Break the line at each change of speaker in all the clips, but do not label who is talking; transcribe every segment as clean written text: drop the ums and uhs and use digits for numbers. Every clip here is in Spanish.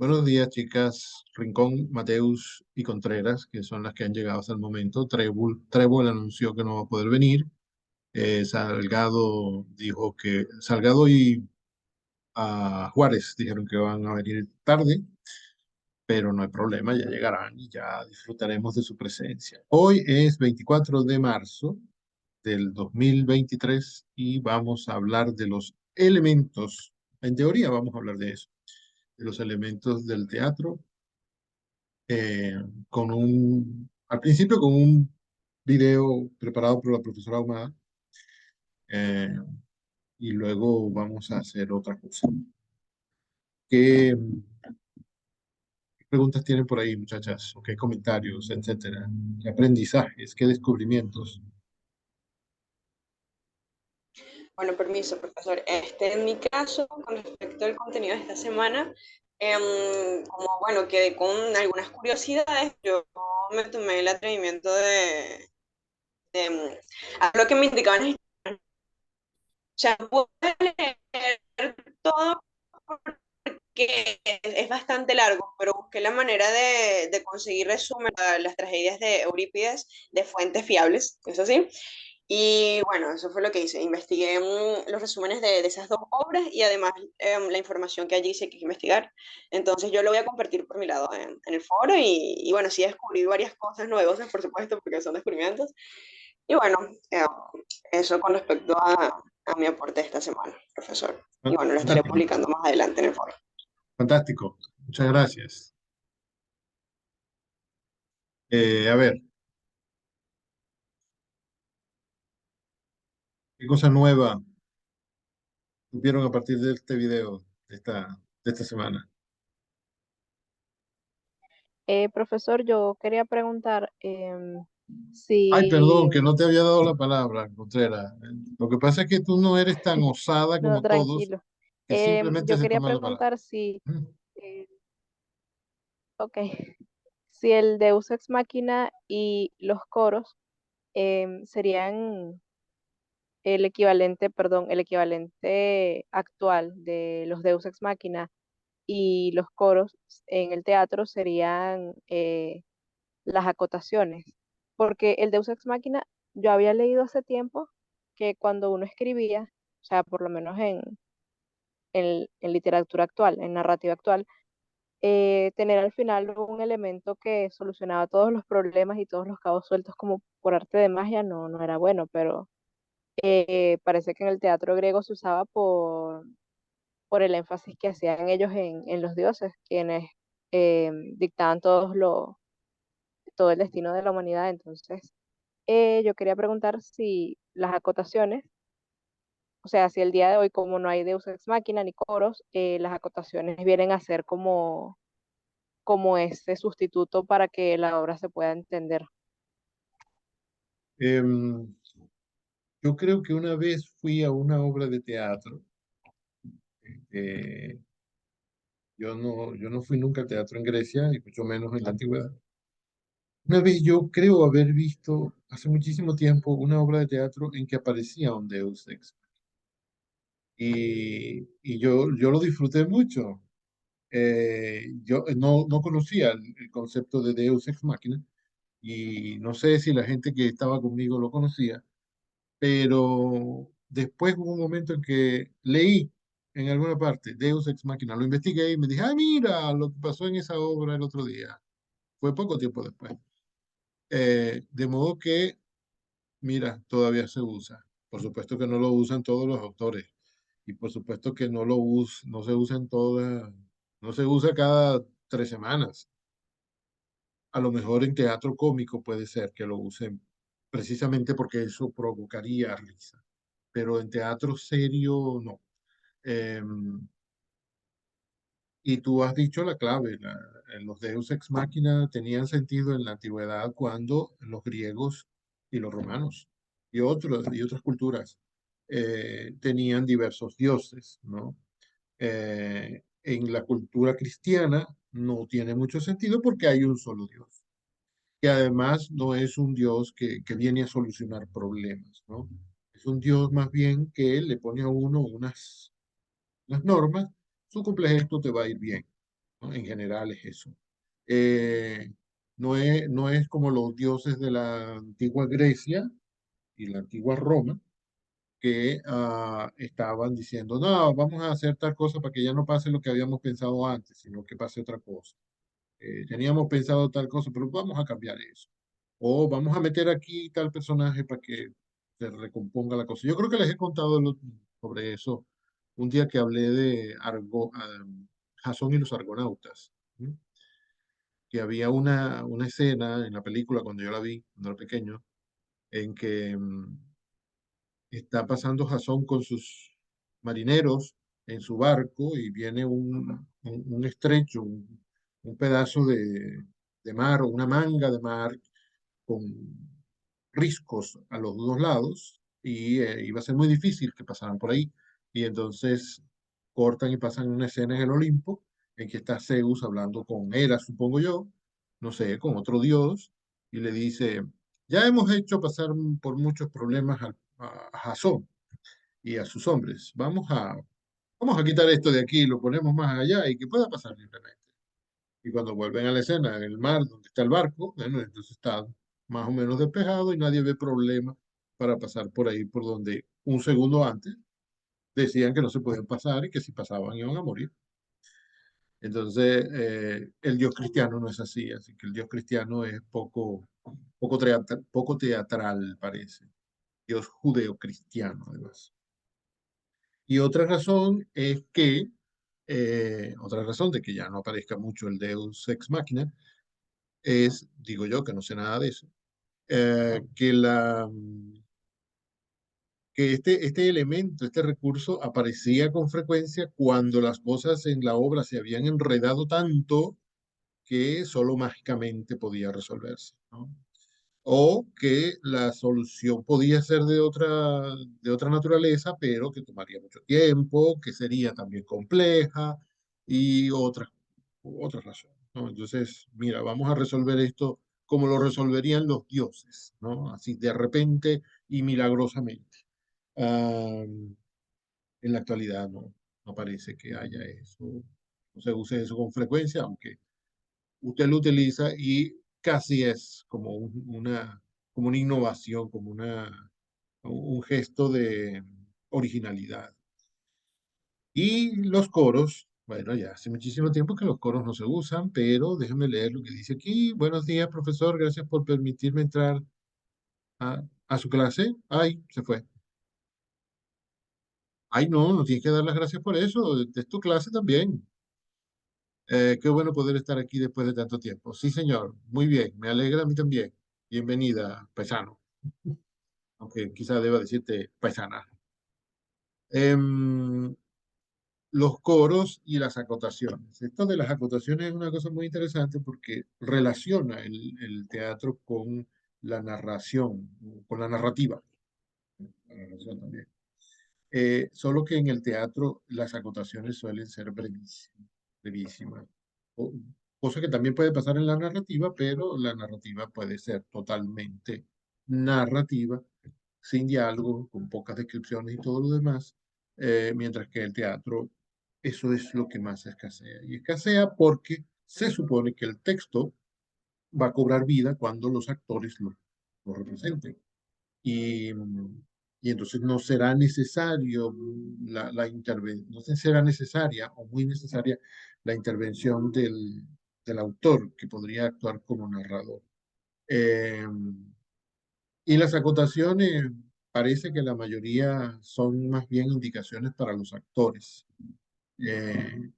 Buenos días, chicas. Rincón, Mateus y Contreras, que son las que han llegado hasta el momento. Trébol anunció que no va a poder venir. Salgado y Juárez dijeron que van a venir tarde, pero no hay problema, ya llegarán y ya disfrutaremos de su presencia. Hoy es 24 de marzo del 2023 y vamos a hablar de los elementos. En teoría vamos a hablar de eso, de los elementos del teatro eh, al principio con un video preparado por la profesora Ahumada, eh, y luego vamos a hacer otra cosa. ¿Qué preguntas tienen por ahí, muchachas? ¿O qué comentarios, etcétera? ¿Qué aprendizajes? ¿Qué descubrimientos?
Bueno, permiso, profesor. En mi caso, con respecto al contenido de esta semana, como bueno, quedé con algunas curiosidades, yo me tomé el atrevimiento a lo que me indicaban es ya puedo leer todo porque es bastante largo, pero busqué la manera de conseguir resumen a las tragedias de Eurípides de fuentes fiables, eso sí. Y bueno, eso fue lo que hice. Investigué los resúmenes de esas dos obras y además la información que allí hice que investigar. Entonces yo lo voy a compartir por mi lado en el foro y bueno, sí descubrí varias cosas novedosas, por supuesto, porque son descubrimientos. Y bueno, eh, eso con respecto a mi aporte esta semana, profesor. Y bueno, lo estaré
Fantástico,
publicando más adelante en el foro.
fantástico. Muchas gracias. A ver, ¿qué cosa nueva supieron a partir de este video de esta semana?
Profesor, yo quería preguntar
Ay, perdón,
si,
que no te había dado la palabra, Contreras. Lo que pasa es que tú no eres tan osada
no,
como todos,
tranquilo.
que simplemente
Yo
se
quería
toman la palabra.
preguntar si,
Mm.
eh, ok, si el Deus Ex Machina y los coros serían el equivalente, perdón, el equivalente actual de los Deus Ex Machina y los coros en el teatro serían las acotaciones, porque el Deus Ex Machina, yo había leído hace tiempo que cuando uno escribía, o sea, por lo menos en literatura actual, en narrativa actual, tener al final un elemento que solucionaba todos los problemas y todos los cabos sueltos como por arte de magia no era bueno, pero parece que en el teatro griego se usaba por el énfasis que hacían ellos en los dioses, quienes dictaban todo el destino de la humanidad. Entonces, yo quería preguntar si las acotaciones, o sea, si el día de hoy, como no hay Deus Ex Machina ni coros, las acotaciones vienen a ser como ese sustituto para que la obra se pueda entender.
Em, yo creo que una vez fui a una obra de teatro. eh, yo no fui nunca al teatro en Grecia, y mucho menos en la antigüedad. Una vez yo creo haber visto hace muchísimo tiempo una obra de teatro en que aparecía un Deus Ex. Y yo lo disfruté mucho. Yo no conocía el concepto de Deus Ex Machina y no sé si la gente que estaba conmigo lo conocía, pero después hubo un momento en que leí en alguna parte Deus Ex Machina, lo investigué y me dije, ah, mira lo que pasó en esa obra el otro día. Fue poco tiempo después. De modo que, mira, todavía se usa. Por supuesto que no lo usan todos los autores y por supuesto que no se usa no se usa cada 3 semanas. A lo mejor en teatro cómico puede ser que lo usen precisamente porque eso provocaría risa, pero en teatro serio no. Y tú has dicho la clave, los Deus ex machina tenían sentido en la antigüedad cuando los griegos y los romanos y otras culturas tenían diversos dioses, ¿no? En la cultura cristiana no tiene mucho sentido porque hay un solo Dios, que además no es un Dios que viene a solucionar problemas, ¿no? Es un Dios más bien que le pone a uno unas normas, tú cumples esto, te va a ir bien. ¿no? En general es eso. Eh, no es como los dioses de la antigua Grecia y la antigua Roma, que estaban diciendo, no, vamos a hacer tal cosa para que ya no pase lo que habíamos pensado antes, sino que pase otra cosa. Teníamos pensado tal cosa, pero vamos a cambiar eso. O vamos a meter aquí tal personaje para que se recomponga la cosa. Yo creo que les he contado sobre eso un día que hablé de Jasón y los Argonautas, ¿sí? Que había una escena en la película cuando yo la vi, cuando era pequeño, en que está pasando Jasón con sus marineros en su barco y viene un estrecho, un pedazo de mar o una manga de mar con riscos a los dos lados y iba a ser muy difícil que pasaran por ahí. Y entonces cortan y pasan una escena en el Olimpo en que está Zeus hablando con Hera, supongo yo, no sé, con otro dios, y le dice, ya hemos hecho pasar por muchos problemas a Jasón y a sus hombres. Vamos a quitar esto de aquí, lo ponemos más allá y que pueda pasar libremente. Y cuando vuelven a la escena, en el mar donde está el barco, bueno, entonces está más o menos despejado y nadie ve problema para pasar por ahí, por donde un segundo antes decían que no se podían pasar y que si pasaban iban a morir. Entonces, el Dios cristiano no es así que el Dios cristiano es poco teatral, parece. Dios judeo-cristiano, además. Y otra razón de que ya no aparezca mucho el Deus ex machina, digo yo, que no sé nada de eso, que este elemento, este recurso aparecía con frecuencia cuando las cosas en la obra se habían enredado tanto que solo mágicamente podía resolverse, ¿no? O que la solución podía ser de otra naturaleza, pero que tomaría mucho tiempo, que sería también compleja y otras razones, ¿no? Entonces, mira, vamos a resolver esto como lo resolverían los dioses, ¿no? Así de repente y milagrosamente. Ah, en la actualidad no parece que haya eso, no se use eso con frecuencia, aunque usted lo utiliza y casi es como como una innovación, como un gesto de originalidad. Y los coros, bueno, ya hace muchísimo tiempo que los coros no se usan, pero déjeme leer lo que dice aquí. Buenos días, profesor, gracias por permitirme entrar a su clase. Ay, se fue. Ay, no tienes que dar las gracias por eso, es tu clase también. Qué bueno poder estar aquí después de tanto tiempo. Sí, señor, muy bien, me alegra a mí también. Bienvenida, paisano, aunque quizá deba decirte paisana. Em, los coros y las acotaciones. Esto de las acotaciones es una cosa muy interesante porque relaciona el teatro con la narración, con la narrativa. La narración también. Solo que en el teatro las acotaciones suelen ser brevísimas, brevísimas. O- Cosa que también puede pasar en la narrativa, pero la narrativa puede ser totalmente narrativa, sin diálogo, con pocas descripciones y todo lo demás, mientras que el teatro, eso es lo que más escasea. Y escasea porque se supone que el texto va a cobrar vida cuando los actores lo representen y, y entonces no será necesario no será necesaria o muy necesaria la intervención del autor que podría actuar como narrador. Eh, y las acotaciones parece que la mayoría son más bien indicaciones para los actores, eh,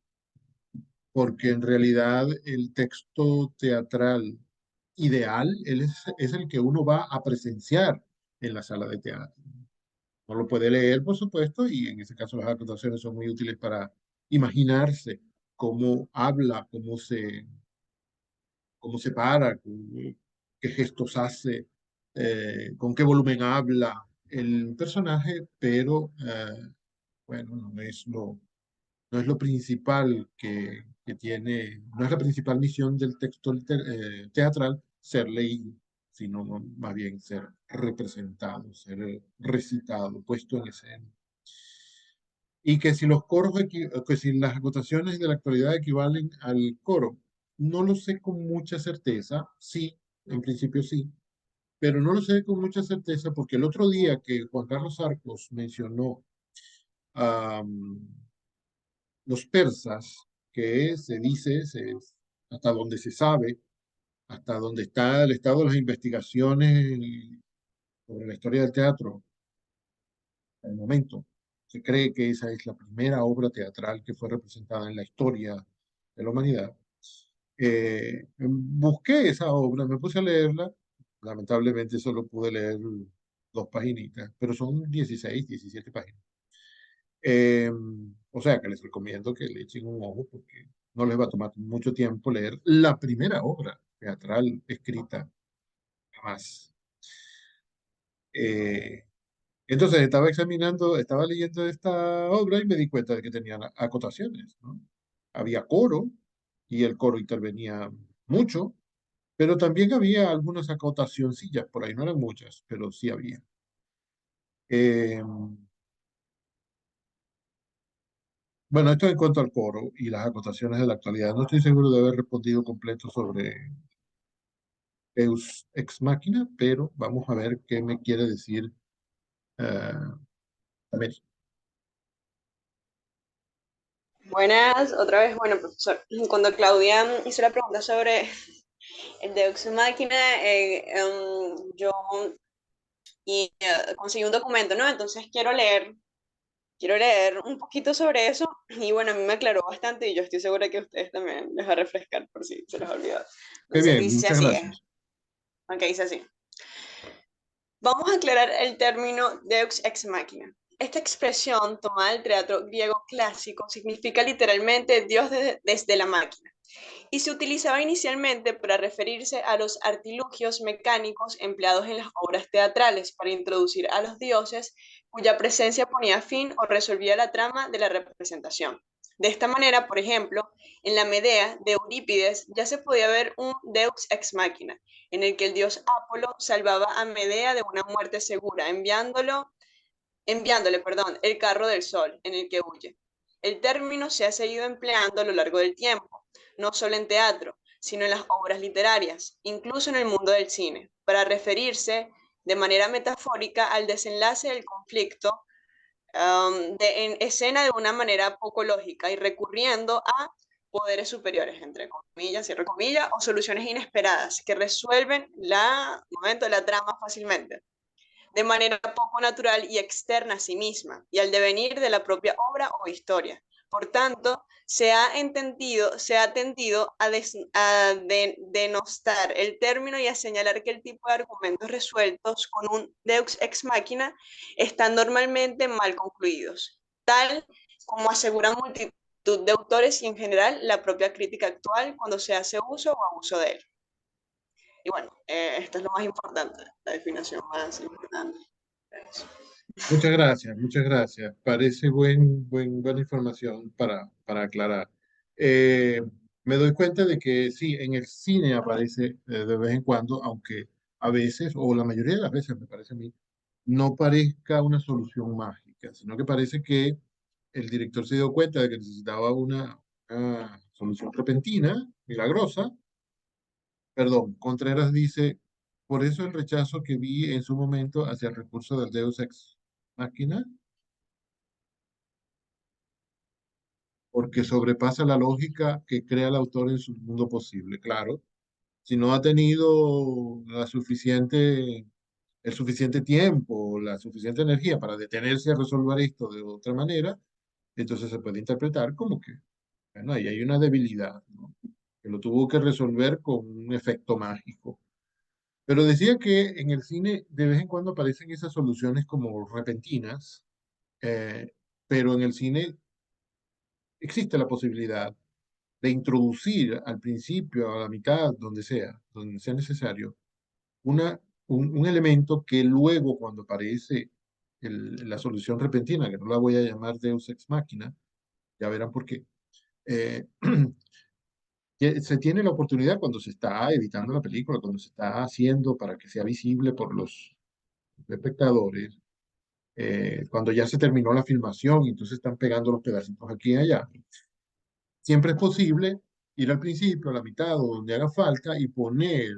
porque en realidad el texto teatral ideal es el que uno va a presenciar en la sala de teatro. No lo puede leer, por supuesto, y en ese caso las acotaciones son muy útiles para imaginarse cómo habla, cómo se para, qué gestos hace, con qué volumen habla el personaje, pero bueno, no es lo principal que tiene, no es la principal misión del texto teatral ser leído, sino más bien ser representado, ser recitado, puesto en escena. y que si los coros, que si las acotaciones de la actualidad equivalen al coro, no lo sé con mucha certeza, sí, en principio sí, pero no lo sé con mucha certeza porque el otro día que Juan Carlos Arcos mencionó a los persas, que se dice, hasta donde se sabe, hasta donde está el estado de las investigaciones sobre la historia del teatro, en el momento, se cree que esa es la primera obra teatral que fue representada en la historia de la humanidad. Busqué esa obra, me puse a leerla, lamentablemente solo pude leer 2 paginitas, pero son 16, 17 páginas. Eh, o sea que les recomiendo que le echen un ojo porque no les va a tomar mucho tiempo leer la primera obra teatral escrita jamás. Eh, entonces estaba leyendo esta obra y me di cuenta de que tenían acotaciones, ¿no? Había coro y el coro intervenía mucho, pero también había algunas acotacioncillas, por ahí no eran muchas, pero sí había. Eh, bueno, esto en cuanto al coro y las acotaciones de la actualidad. No estoy seguro de haber respondido completo sobre Deus Ex Machina, pero vamos a ver qué me quiere decir América.
Buenas, otra vez, bueno, profesor. Cuando Claudia hizo la pregunta sobre el Deux Máquina, yo conseguí un documento, ¿no? Entonces quiero leer un poquito sobre eso y bueno, a mí me aclaró bastante y yo estoy segura que a ustedes también les va a refrescar por si se los ha olvidado.
Qué
Entonces
bien,
dice
muchas
así,
gracias.
ok, dice así. Vamos a aclarar el término Deux ex machina. Esta expresión, tomada del teatro griego clásico, significa literalmente Dios desde la máquina y se utilizaba inicialmente para referirse a los artilugios mecánicos empleados en las obras teatrales para introducir a los dioses cuya presencia ponía fin o resolvía la trama de la representación. De esta manera, por ejemplo, en la Medea de Eurípides ya se podía ver un Deus ex machina, en el que el dios Apolo salvaba a Medea de una muerte segura, enviándole, el carro del sol en el que huye. El término se ha seguido empleando a lo largo del tiempo, no solo en teatro, sino en las obras literarias, incluso en el mundo del cine, para referirse de manera metafórica al desenlace del conflicto en escena de una manera poco lógica y recurriendo a poderes superiores, entre comillas, cierre comillas, o soluciones inesperadas que resuelven la trama fácilmente de manera poco natural y externa a sí misma y al devenir de la propia obra o historia. Por tanto, se ha tendido a denostar el término y a señalar que el tipo de argumentos resueltos con un Deus ex machina están normalmente mal concluidos, tal como aseguran multitud de autores y en general la propia crítica actual cuando se hace uso o abuso de él. Y bueno, esto es lo más importante, la definición más importante.
Muchas gracias, muchas gracias. Parece buena información para aclarar. Eh, Me doy cuenta de que sí, en el cine aparece de vez en cuando, aunque a veces, o la mayoría de las veces me parece a mí, no parezca una solución mágica, sino que parece que el director se dio cuenta de que necesitaba una solución repentina, milagrosa. Perdón, Contreras dice, por eso el rechazo que vi en su momento hacia el recurso del Deus Ex Machina, porque sobrepasa la lógica que crea el autor en su mundo posible. Claro, si no ha tenido el suficiente tiempo, la suficiente energía para detenerse a resolver esto de otra manera, entonces se puede interpretar como que, bueno, ahí hay una debilidad, ¿no? Que lo tuvo que resolver con un efecto mágico. Pero decía que en el cine de vez en cuando aparecen esas soluciones como repentinas, eh, pero en el cine existe la posibilidad de introducir al principio, a la mitad, donde sea necesario, un elemento que luego cuando aparece la solución repentina, que no la voy a llamar Deus Ex Machina, ya verán por qué, eh, que se tiene la oportunidad cuando se está editando la película, cuando se está haciendo para que sea visible por los espectadores, cuando ya se terminó la filmación y entonces están pegando los pedacitos aquí y allá. Siempre es posible ir al principio, a la mitad o donde haga falta y poner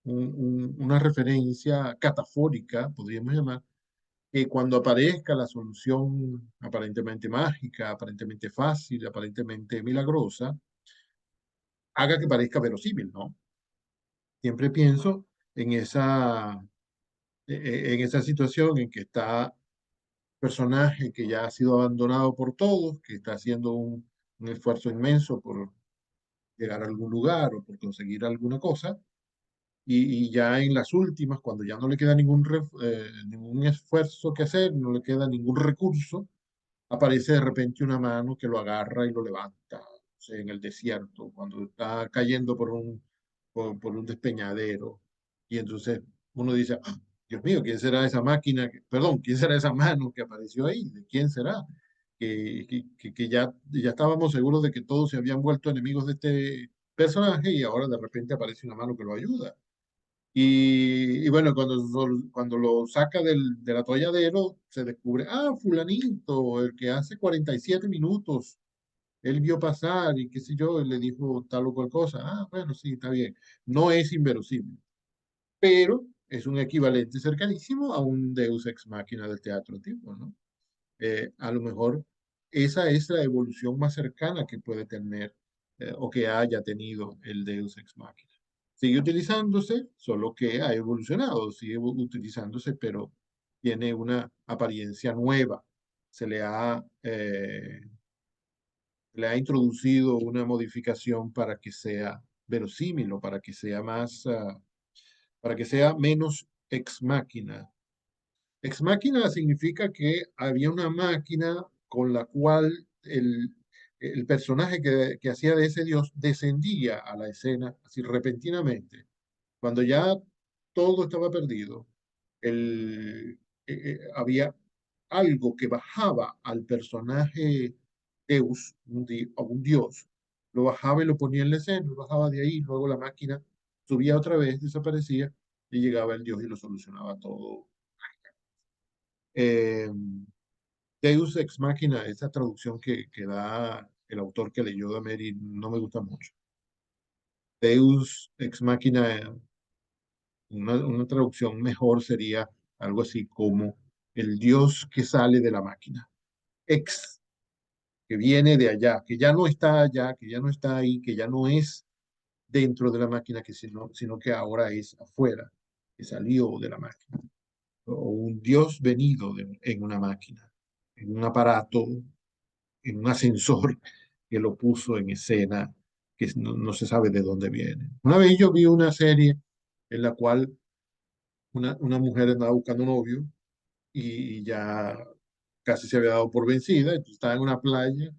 una referencia catafórica, podríamos llamar, que cuando aparezca la solución aparentemente mágica, aparentemente fácil, aparentemente milagrosa, haga que parezca verosímil, ¿no? Siempre pienso en en esa situación en que está personaje que ya ha sido abandonado por todos, que está haciendo un esfuerzo inmenso por llegar a algún lugar o por conseguir alguna cosa, y ya en las últimas, cuando ya no le queda ningún esfuerzo que hacer, no le queda ningún recurso, aparece de repente una mano que lo agarra y lo levanta, o sea, en el desierto, cuando está cayendo por un despeñadero. Y entonces uno dice, "Ah, Dios mío, ¿quién será esa máquina? Perdón, ¿quién será esa mano que apareció ahí? ¿De quién será? Que ya estábamos seguros de que todos se habían vuelto enemigos de este personaje y ahora de repente aparece una mano que lo ayuda. Y bueno, cuando lo saca del atolladero, se descubre, fulanito, el que hace 47 minutos, él vio pasar y qué sé yo, y le dijo tal o cual cosa. Bueno, sí, está bien. No es inverosímil, pero es un equivalente cercanísimo a un Deus ex machina del teatro tipo, ¿no? A lo mejor esa es la evolución más cercana que puede tener o que haya tenido el Deus ex machina. Sigue utilizándose, solo que ha evolucionado, sigue utilizándose, pero tiene una apariencia nueva. Se le ha introducido una modificación para que sea verosímil o para que sea para que sea menos ex machina. Ex máquina significa que había una máquina con la cual el personaje que hacía de ese dios descendía a la escena así repentinamente. Cuando ya todo estaba perdido, había algo que bajaba al personaje Deus, un dios, lo bajaba y lo ponía en la escena, lo bajaba de ahí, luego la máquina subía otra vez, desaparecía y llegaba el dios y lo solucionaba todo. Eh, Deus ex machina, esa traducción que da el autor que leyó de Mary, no me gusta mucho. Deus ex machina, una traducción mejor sería algo así como el Dios que sale de la máquina. Ex, que viene de allá, que ya no está allá, que ya no está ahí, que ya no es dentro de la máquina, sino que ahora es afuera, que salió de la máquina. O un Dios venido en una máquina, en un aparato, en un ascensor que lo puso en escena, que no se sabe de dónde viene. Una vez yo vi una serie en la cual una mujer andaba buscando un novio y ya casi se había dado por vencida, entonces estaba en una playa,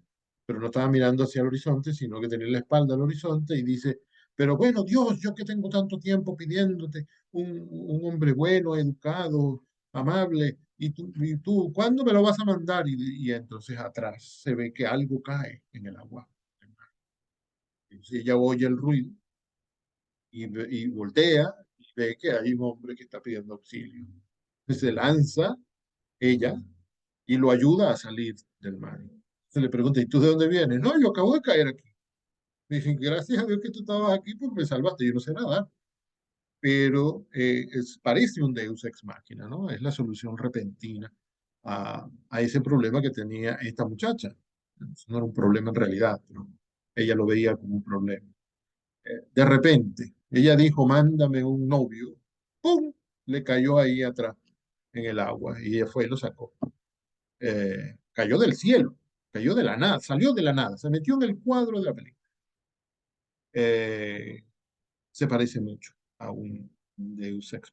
pero no estaba mirando hacia el horizonte, sino que tenía la espalda al horizonte y dice, pero bueno, Dios, yo que tengo tanto tiempo pidiéndote un hombre bueno, educado, amable, y tú, ¿cuándo me lo vas a mandar? Y entonces atrás se ve que algo cae en el agua. Entonces ella oye el ruido y voltea y ve que hay un hombre que está pidiendo auxilio. Entonces se lanza ella y lo ayuda a salir del mar. Se le pregunta, ¿y tú de dónde vienes? No, yo acabo de caer aquí. Me dicen, gracias a Dios que tú estabas aquí, pues me salvaste, yo no sé nada. Pero parece un Deus ex machina, ¿no? Es la solución repentina a ese problema que tenía esta muchacha. No era un problema en realidad, pero ella lo veía como un problema. De repente, ella dijo, mándame un novio. ¡Pum! Le cayó ahí atrás en el agua y ella fue y lo sacó. Cayó del cielo, cayó de la nada, salió de la nada, se metió en el cuadro de la película. Eh, Se parece mucho a un Deus Ex.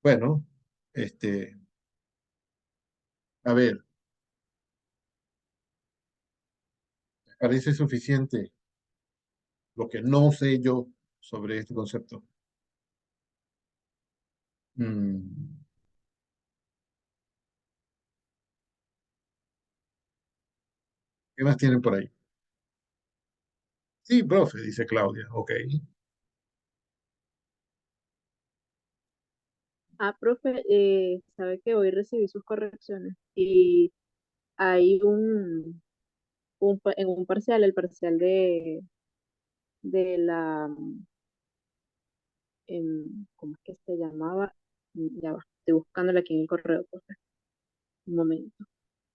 Bueno, a ver, parece suficiente lo que no sé yo sobre este concepto. Mm, ¿Qué más tienen por ahí? Sí, profe, dice Claudia. Ok.
Profe, sabe que hoy recibí sus correcciones y hay en un parcial, el parcial de la, ¿cómo es que se llamaba? Ya va, estoy buscándola aquí en el correo, profe. Un momento.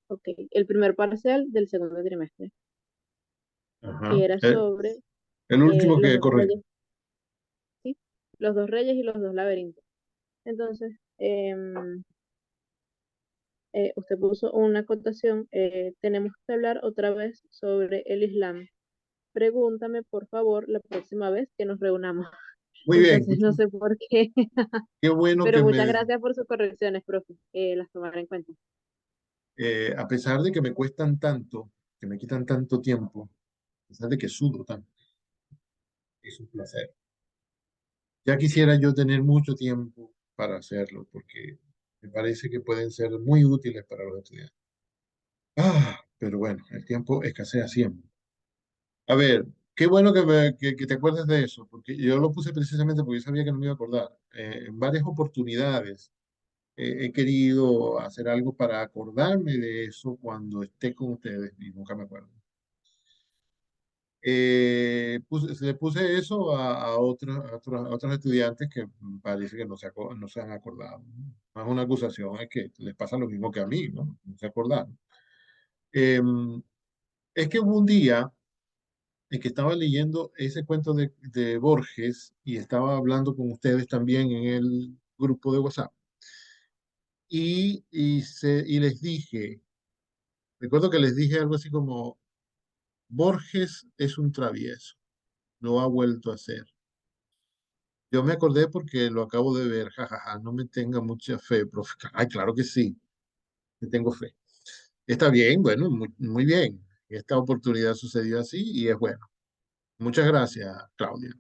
Ok, el primer parcial del segundo trimestre, que
Ajá.
era sobre
El último
los
que
dos
corre.
reyes, ¿sí? Los dos reyes y los dos laberintos. Entonces, usted puso una acotación, tenemos que hablar otra vez sobre el Islam. Pregúntame, por favor, la próxima vez que nos reunamos.
Muy bien,
Entonces, no sé por qué,
qué bueno
pero
que
muchas
me,
gracias por sus correcciones, profe. Las tomaré en cuenta.
a pesar de que me cuestan tanto, que me quitan tanto tiempo, a pesar de que sudo tanto, es un placer. Ya quisiera yo tener mucho tiempo para hacerlo, porque me parece que pueden ser muy útiles para los estudiantes. Pero bueno, el tiempo escasea siempre. A ver, qué bueno que te acuerdes de eso, porque yo lo puse precisamente porque yo sabía que no me iba a acordar. En varias oportunidades he querido hacer algo para acordarme de eso cuando esté con ustedes y nunca me acuerdo. Le puse eso a otros estudiantes que parece que no se han acordado. No es una acusación, es que les pasa lo mismo que a mí, ¿no? No se acordaron. Em, es que hubo un día en que estaba leyendo ese cuento de Borges y estaba hablando con ustedes también en el grupo de WhatsApp. Y les dije, recuerdo que les dije algo así como, Borges es un travieso, lo ha vuelto a hacer. Yo me acordé porque lo acabo de ver, jajaja, no me tenga mucha fe, profe. Ay, claro que sí, que tengo fe. Está bien, bueno, muy bien. Esta oportunidad sucedió así y es bueno. Muchas gracias, Claudia.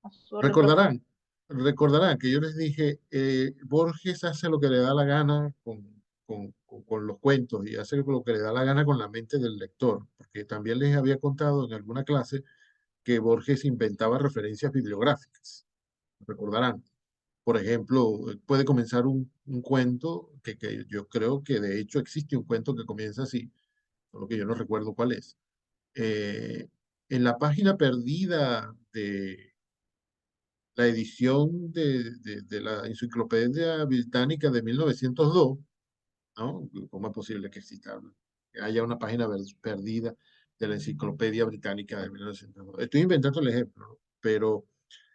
A su orden, profe.
Recordarán, recordarán que yo les dije, Borges hace lo que le da la gana con los cuentos y hace lo que le da la gana con la mente del lector, porque también les había contado en alguna clase que Borges inventaba referencias bibliográficas. Recordarán. Por ejemplo, puede comenzar un cuento que yo creo que de hecho existe un cuento que comienza así, solo que yo no recuerdo cuál es. Eh, en la página perdida de la edición de la Enciclopedia Británica de 1902, ¿no? ¿Cómo es posible que exista, que haya una página perdida de la Enciclopedia Británica de 1902? Estoy inventando el ejemplo, ¿no? Pero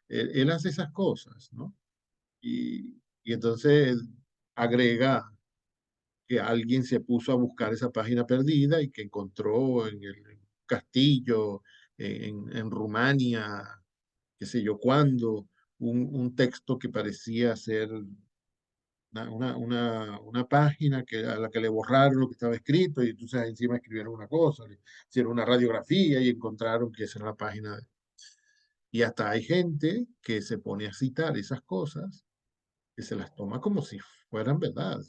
él hace esas cosas, ¿no? Y entonces agrega que alguien se puso a buscar esa página perdida y que encontró en el castillo, en Rumania, qué sé yo cuándo, un texto que parecía ser una página a la que le borraron lo que estaba escrito y entonces encima escribieron una cosa, le hicieron una radiografía y encontraron que esa era la página. Y hasta hay gente que se pone a citar esas cosas, que se las toma como si fueran verdad,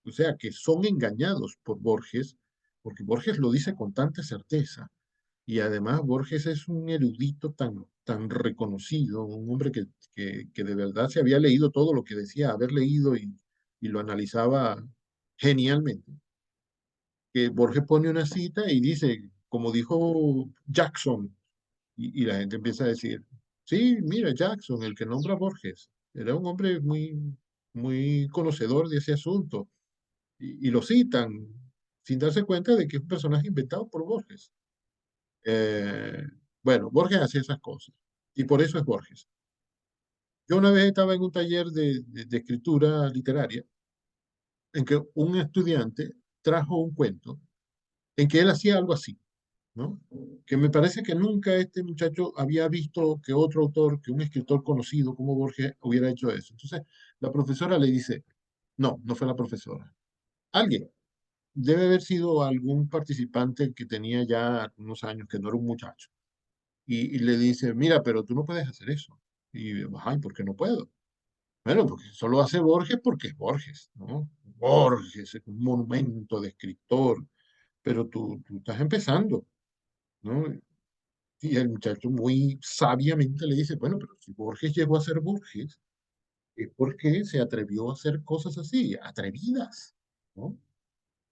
o sea, que son engañados por Borges, porque Borges lo dice con tanta certeza. Y además Borges es un erudito tan reconocido, un hombre que de verdad se había leído todo lo que decía haber leído y lo analizaba genialmente. Que Borges pone una cita y dice, como dijo Jackson, y la gente empieza a decir, sí, mira, Jackson, el que nombra a Borges, era un hombre muy conocedor de ese asunto, y lo citan sin darse cuenta de que es un personaje inventado por Borges. Eh, bueno, Borges hacía esas cosas y por eso es Borges. Yo una vez estaba en un taller de escritura literaria en que un estudiante trajo un cuento en que él hacía algo así, ¿no? Que me parece que nunca este muchacho había visto que otro autor, que un escritor conocido como Borges hubiera hecho eso. Entonces la profesora le dice, no, no fue la profesora, alguien. Debe haber sido algún participante que tenía ya unos años, que no era un muchacho. Y le dice, mira, pero tú no puedes hacer eso. Y, ay, ¿por qué no puedo? Bueno, porque solo hace Borges porque es Borges, ¿no? Borges es un monumento de escritor, pero tú estás empezando, ¿no? Y el muchacho muy sabiamente le dice, bueno, pero si Borges llegó a ser Borges, es porque se atrevió a hacer cosas así, atrevidas, ¿no?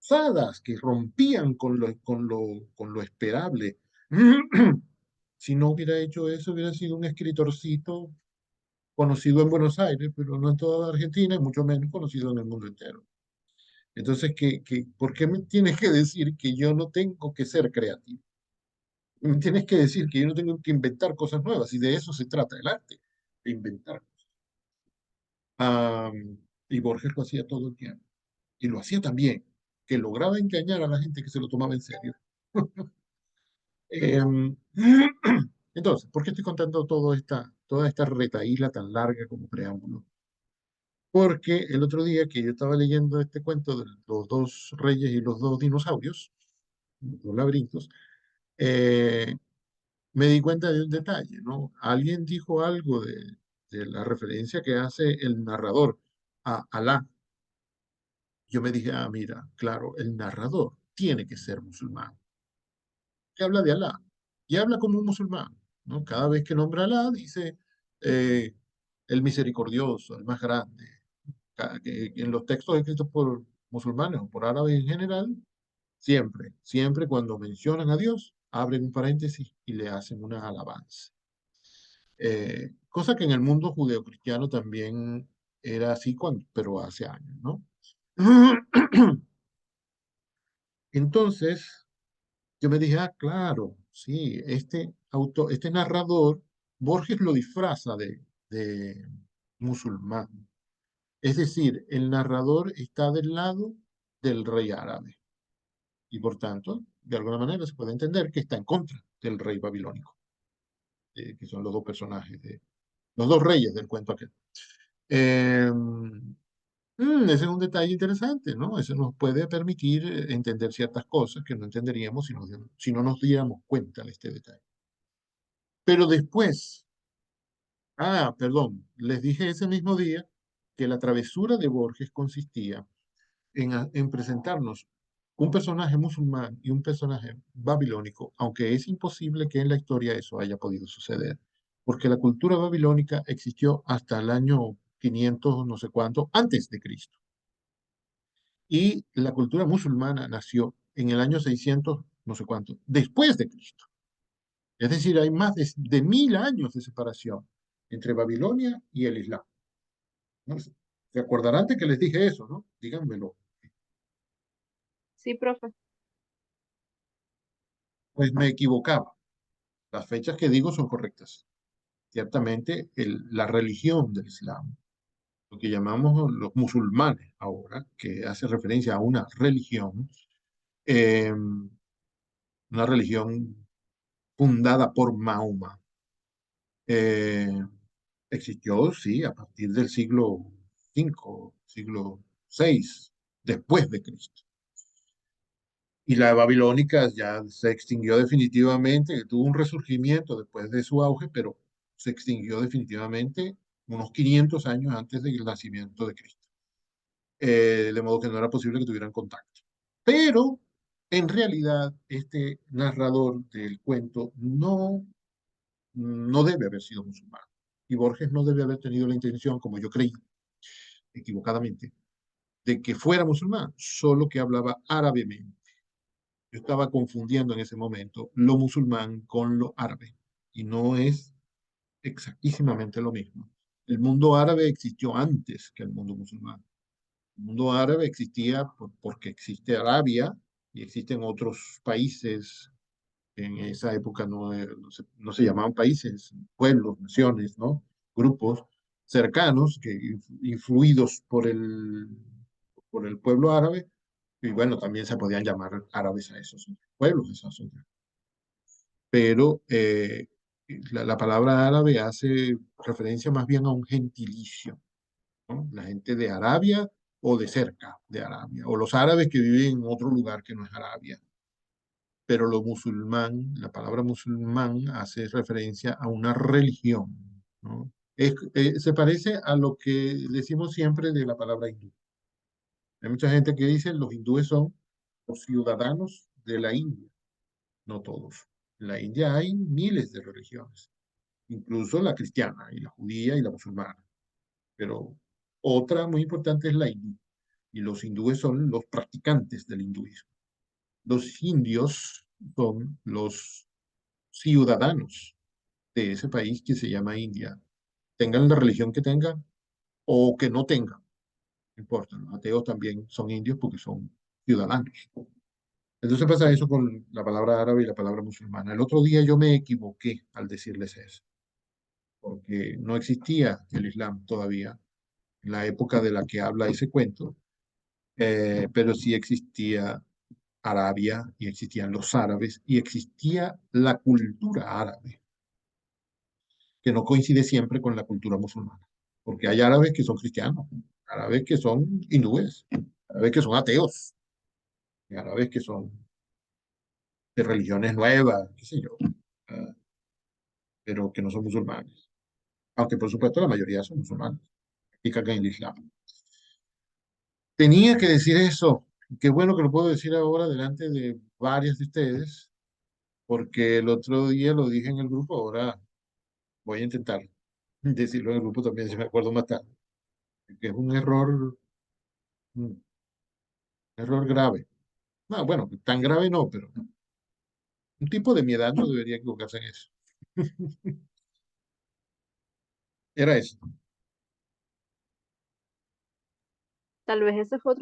Osadas, que rompían con lo esperable. Si no hubiera hecho eso, hubiera sido un escritorcito conocido en Buenos Aires, pero no en toda Argentina, y mucho menos conocido en el mundo entero. Entonces, ¿por qué me tienes que decir que yo no tengo que ser creativo? Me tienes que decir que yo no tengo que inventar cosas nuevas, y de eso se trata el arte, de inventar. Ah, y Borges lo hacía todo el tiempo, y lo hacía también, que lograba engañar a la gente que se lo tomaba en serio. Em, entonces, ¿por qué estoy contando toda esta retaíla tan larga como preámbulo? Porque el otro día que yo estaba leyendo este cuento de los dos reyes y los dos dinosaurios, los laberintos, eh, me di cuenta de un detalle, ¿no? Alguien dijo algo de la referencia que hace el narrador a Alá. Yo me dije, ah, mira, claro, el narrador tiene que ser musulmán, que habla de Alá y habla como un musulmán, ¿no? Cada vez que nombra a Alá dice eh, el misericordioso, el más grande. Que en los textos escritos por musulmanes o por árabes en general, siempre cuando mencionan a Dios, abren un paréntesis y le hacen una alabanza. Cosa que en el mundo judeocristiano también era así, pero hace años, ¿no? Entonces, yo me dije, ah, claro, sí, este narrador, Borges lo disfraza de musulmán. Es decir, el narrador está del lado del rey árabe y por tanto, de alguna manera se puede entender que está en contra del rey babilónico, que son los dos personajes, los dos reyes del cuento aquel. Eh, ese es un detalle interesante, ¿no? Eso nos puede permitir entender ciertas cosas que no entenderíamos si no nos diéramos cuenta de este detalle. Pero después, perdón, les dije ese mismo día que la travesura de Borges consistía en presentarnos un personaje musulmán y un personaje babilónico, aunque es imposible que en la historia eso haya podido suceder, porque la cultura babilónica existió hasta el año 500, no sé cuánto, antes de Cristo. Y la cultura musulmana nació en el año 600, no sé cuánto, después de Cristo. Es decir, hay más de 1000 años de separación entre Babilonia y el Islam. ¿No? Se acordarán de que les dije eso, ¿no? Díganmelo.
Sí, profe.
Pues me equivocaba. Las fechas que digo son correctas. Ciertamente, la religión del Islam, lo que llamamos los musulmanes ahora, que hace referencia a eh, una religión fundada por Mahoma, eh, existió, sí, a partir del siglo V, siglo VI, después de Cristo. Y la babilónica ya se extinguió definitivamente, tuvo un resurgimiento después de su auge, pero se extinguió definitivamente unos 500 años antes del nacimiento de Cristo. De modo que no era posible que tuvieran contacto. Pero, en realidad, este narrador del cuento no debe haber sido musulmán. Y Borges no debe haber tenido la intención, como yo creí, equivocadamente, de que fuera musulmán, solo que hablaba árabemente. Yo estaba confundiendo en ese momento lo musulmán con lo árabe, y no es exactísimamente lo mismo. El mundo árabe existió antes que el mundo musulmán. El mundo árabe existía porque existe Arabia y existen otros países. En esa época no se llamaban países, pueblos, naciones, ¿no? Grupos cercanos que influidos por el pueblo árabe, y bueno, también se podían llamar árabes a esos pueblos, esas otras. Pero la palabra árabe hace referencia más bien a un gentilicio, ¿no? La gente de Arabia o de cerca de Arabia, o los árabes que viven en otro lugar que no es Arabia. Pero lo musulmán, la palabra musulmán hace referencia a una religión, ¿no? Se parece a lo que decimos siempre de la palabra hindú. Hay mucha gente que dice los hindúes son los ciudadanos de la India, no todos. En la India hay miles de religiones, incluso la cristiana y la judía y la musulmana. pero otra muy importante es la hindú. Y los hindúes son los practicantes del hinduismo. Los indios son los ciudadanos de ese país que se llama India, tengan la religión que tengan o que no tengan, no importa. Los ateos también son indios porque son ciudadanos. Entonces pasa eso con la palabra árabe y la palabra musulmana. El otro día yo me equivoqué al decirles eso, porque no existía el Islam todavía en la época de la que habla ese cuento, pero sí existía Arabia y existían los árabes y existía la cultura árabe, que no coincide siempre con la cultura musulmana, porque hay árabes que son cristianos, árabes que son hindúes, árabes que son ateos, y árabes que son de religiones nuevas, qué sé yo, ah, pero que no son musulmanes. Aunque por supuesto la mayoría son musulmanes, practican el Islam. Tenía que decir eso. Qué bueno que lo puedo decir ahora delante de varias de ustedes, porque el otro día lo dije en el grupo, ahora voy a intentar decirlo en el grupo también, si me acuerdo más tarde, que es un error grave. No, bueno, tan grave no, pero un tipo de mi edad no debería equivocarse en eso. Era eso,
Tal vez ese fue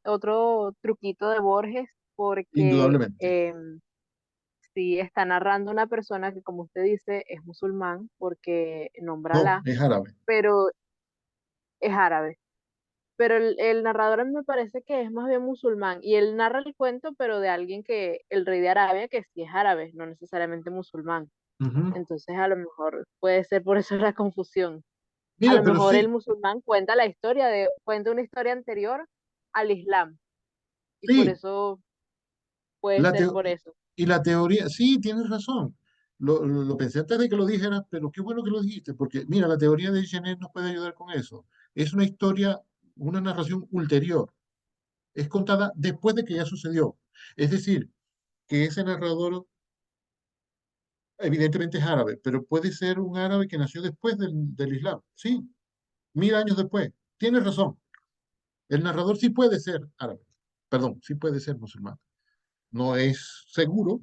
otro truquito de Borges, porque
indudablemente.
si está narrando una persona que, como usted dice, es musulmán, porque nombra a
No,
Alá,
es árabe.
pero es árabe. Pero el narrador a mí me parece que es más bien musulmán, y él narra el cuento, pero de alguien que, el rey de Arabia, que sí es árabe, no necesariamente musulmán.
Ujú.
Entonces, a lo mejor puede ser por eso la confusión. A
Mira,
lo
pero
mejor el
sí,
musulmán cuenta una historia anterior al Islam, y por
sí,
eso puede
la
ser
teo-
por eso.
y la teoría, sí, tienes razón. Lo pensé antes de que lo dijeras, pero qué bueno que lo dijiste, porque mira, la teoría de Genet nos puede ayudar con eso. Es una historia, una narración ulterior. Es contada después de que ya sucedió. Es decir, que ese narrador evidentemente es árabe, pero puede ser un árabe que nació después del Islam. Sí, 1000 años después. Tienes razón. El narrador sí puede ser árabe. Perdón, sí puede ser musulmán. No es seguro,